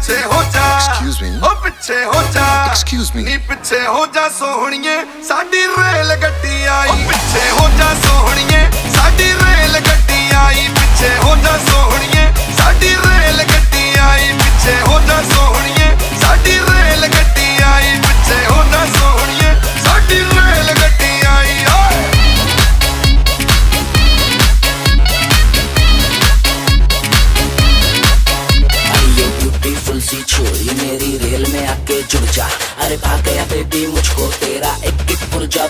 ਪਿੱਛੇ ਹੋ ਜਾ Excuse me? ਓ ਪਿੱਛੇ ਹੋ ਜਾ Excuse me? ਨੀ ਪਿੱਛੇ ਹੋ ਜਾ ਸੋਹਣੀਏ ਸਾਡੀ ਰੇਲ ਗੱਡੀ ਆਈ ਓ ਪਿੱਛੇ ਹੋ ਜਾ ਸੋਹਣੀਏ ਸਾਡੀ ਰੇਲ ਗੱਡੀ ਆਈ ਪਿੱਛੇ ਹੋ ਜਾ ਸੋਹਣੀਏ ਸਾਡੀ ਰੇਲ ਗੱਡੀ ਆਈ ਪਿੱਛੇ ਹੋ ਜਾ ਸੋਹਣੀਏ ਸਾਡੀ ਰੇਲ ਗੱਡੀ ਆਈ ਪਿੱਛੇ ਹੋ ਜਾ ਸੋਹਣੀਏ ਸਾਡੀ ਰੇਲ ਗੱਡੀ ਆਈ ਓਏ ब्यूटीफुल सी छोरी मेरी रेल में आके जुड़ जा अरे भाग गया बेबी मुझको तेरा एक पुरजा